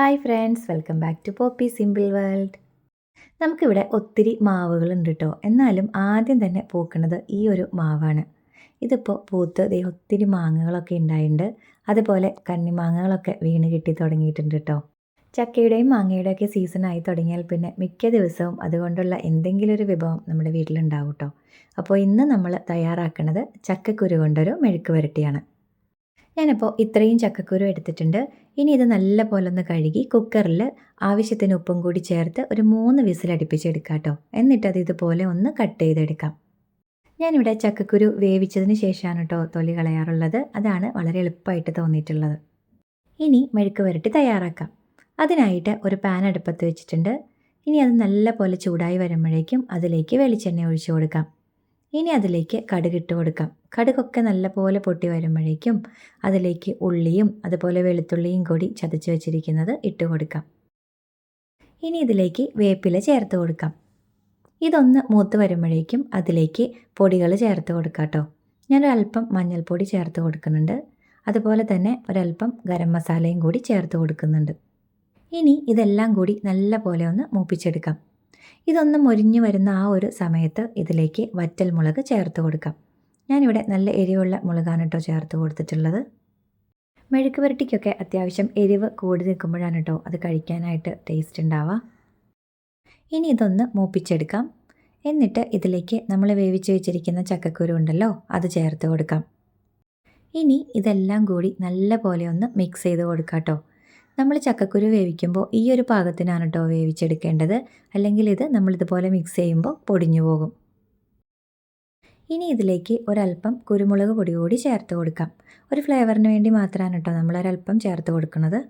Hi friends, welcome back to Poppy Simple World. നമുക്കിവിടെ ഒത്തിരി മാവുകളുണ്ട് കേട്ടോ. എന്നാലും ആദ്യം തന്നെ പൂക്കുന്നത് ഈ ഒരു മാവാണ്. ഇതിപ്പോൾ പൂത്ത് ദേ ഒത്തിരി മാങ്ങകളൊക്കെ ഉണ്ടായിട്ടുണ്ട്. അതുപോലെ കന്നിമാങ്ങകളൊക്കെ വീണ് കിട്ടി തുടങ്ങിയിട്ടുണ്ട് കേട്ടോ. ചക്കയുടെയും മാങ്ങയുടെയും ഒക്കെ സീസണായി തുടങ്ങിയാൽ പിന്നെ മിക്ക ദിവസവും അതുകൊണ്ടുള്ള എന്തെങ്കിലും ഒരു വിഭവം നമ്മുടെ വീട്ടിലുണ്ടാവും കേട്ടോ. അപ്പോൾ ഇന്ന് നമ്മൾ തയ്യാറാക്കുന്നത് ചക്കക്കുരു കൊണ്ടൊരു മെഴുക്ക് പുരട്ടിയാണ്. ഞാനിപ്പോൾ ഇത്രയും ചക്കക്കുരു എടുത്തിട്ടുണ്ട്. ഇനി ഇത് നല്ല പോലെ ഒന്ന് കഴുകി കുക്കറിൽ ആവശ്യത്തിന് ഉപ്പും കൂടി ചേർത്ത് ഒരു 3 വിസിൽ അടുപ്പിച്ചെടുക്കാം കേട്ടോ. എന്നിട്ടത് ഇതുപോലെ ഒന്ന് കട്ട് ചെയ്തെടുക്കാം. ഞാനിവിടെ ചക്കക്കുരു വേവിച്ചതിന് ശേഷമാണ് കേട്ടോ തൊലി കളയാറുള്ളത്. അതാണ് വളരെ എളുപ്പമായിട്ട് തോന്നിയിട്ടുള്ളത്. ഇനി മെഴുക്ക് പുരട്ടി തയ്യാറാക്കാം. അതിനായിട്ട് ഒരു പാൻ അടുപ്പത്ത് വെച്ചിട്ടുണ്ട്. ഇനി അത് നല്ല പോലെ ചൂടായി വരുമ്പോഴേക്കും അതിലേക്ക് വെളിച്ചെണ്ണ ഒഴിച്ചു കൊടുക്കാം. ഇനി അതിലേക്ക് കടുകിട്ട് കൊടുക്കാം. കടുകൊക്കെ നല്ലപോലെ പൊട്ടി വരുമ്പോഴേക്കും അതിലേക്ക് ഉള്ളിയും അതുപോലെ വെളുത്തുള്ളിയും കൂടി ചതച്ച് വെച്ചിരിക്കുന്നത് ഇട്ട് കൊടുക്കാം. ഇനി ഇതിലേക്ക് വേപ്പില ചേർത്ത് കൊടുക്കാം. ഇതൊന്ന് മൂത്ത് വരുമ്പോഴേക്കും അതിലേക്ക് പൊടികൾ ചേർത്ത് കൊടുക്കാം കേട്ടോ. ഞാനൊരല്പം മഞ്ഞൾപ്പൊടി ചേർത്ത് കൊടുക്കുന്നുണ്ട്. അതുപോലെ തന്നെ ഒരല്പം ഗരം മസാലയും കൂടി ചേർത്ത് കൊടുക്കുന്നുണ്ട്. ഇനി ഇതെല്ലാം കൂടി നല്ല പോലെ ഒന്ന് മൂപ്പിച്ചെടുക്കാം. ഇതൊന്ന് മൊരിഞ്ഞു വരുന്ന ആ ഒരു സമയത്ത് ഇതിലേക്ക് വറ്റൽ മുളക് ചേർത്ത് കൊടുക്കാം. ഞാനിവിടെ നല്ല എരിവുള്ള മുളകാണ് കേട്ടോ ചേർത്ത് കൊടുത്തിട്ടുള്ളത്. മെഴുക്ക് പുരട്ടിക്കൊക്കെ അത്യാവശ്യം എരിവ് കൂടി നിൽക്കുമ്പോഴാണ് കേട്ടോ അത് കഴിക്കാനായിട്ട് ടേസ്റ്റ് ഉണ്ടാവുക. ഇനി ഇതൊന്ന് മൂപ്പിച്ചെടുക്കാം. എന്നിട്ട് ഇതിലേക്ക് നമ്മൾ വേവിച്ച് വെച്ചിരിക്കുന്ന ചക്കക്കുരു ഉണ്ടല്ലോ അത് ചേർത്ത് കൊടുക്കാം. ഇനി ഇതെല്ലാം കൂടി നല്ല പോലെ ഒന്ന് മിക്സ് ചെയ്ത് കൊടുക്കാം കേട്ടോ. നമ്മൾ ചക്കക്കുരു വേവിക്കുമ്പോൾ ഈ ഒരു പാകത്തിനാണ് കേട്ടോ വേവിച്ചെടുക്കേണ്ടത്. അല്ലെങ്കിൽ ഇത് നമ്മളിതുപോലെ മിക്സ് ചെയ്യുമ്പോൾ പൊടിഞ്ഞു പോകും. ഇനി ഇതിലേക്ക് ഒരല്പം കുരുമുളക് പൊടി കൂടി ചേർത്ത് കൊടുക്കാം. ഒരു ഫ്ലേവറിന് വേണ്ടി മാത്രമാണ് കേട്ടോ നമ്മളൊരല്പം ചേർത്ത് കൊടുക്കുന്നത്.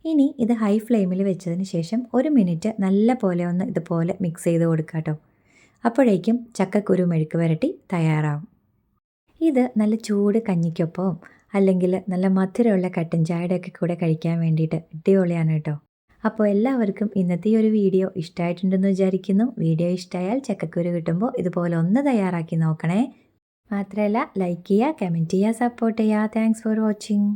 ഇനി ഇത് ഹൈ ഫ്ലെയിമിൽ വെച്ചതിന് ശേഷം 1 മിനിറ്റ് നല്ല പോലെ ഒന്ന് ഇതുപോലെ മിക്സ് ചെയ്ത് കൊടുക്കാം കേട്ടോ. അപ്പോഴേക്കും ചക്കക്കുരു മെഴുക്ക് പുരട്ടി തയ്യാറാവും. ഇത് നല്ല ചൂട് കഞ്ഞിക്കൊപ്പം അല്ലെങ്കിൽ നല്ല മധുരമുള്ള കട്ടൻ ചായയുടെയൊക്കെ കൂടെ കഴിക്കാൻ വേണ്ടിയിട്ട് അടിപൊളിയാണ് കേട്ടോ. അപ്പോൾ എല്ലാവർക്കും ഇന്നത്തെ ഈ ഒരു വീഡിയോ ഇഷ്ടമായിട്ടുണ്ടെന്ന് വിചാരിക്കുന്നു. വീഡിയോ ഇഷ്ടമായാൽ ചക്കക്കുരു കിട്ടുമ്പോൾ ഇതുപോലെ ഒന്ന് തയ്യാറാക്കി നോക്കണേ. മാത്രമല്ല ലൈക്ക് ചെയ്യുക, കമൻറ്റ് ചെയ്യുക, സപ്പോർട്ട് ചെയ്യുക. Thanks for watching.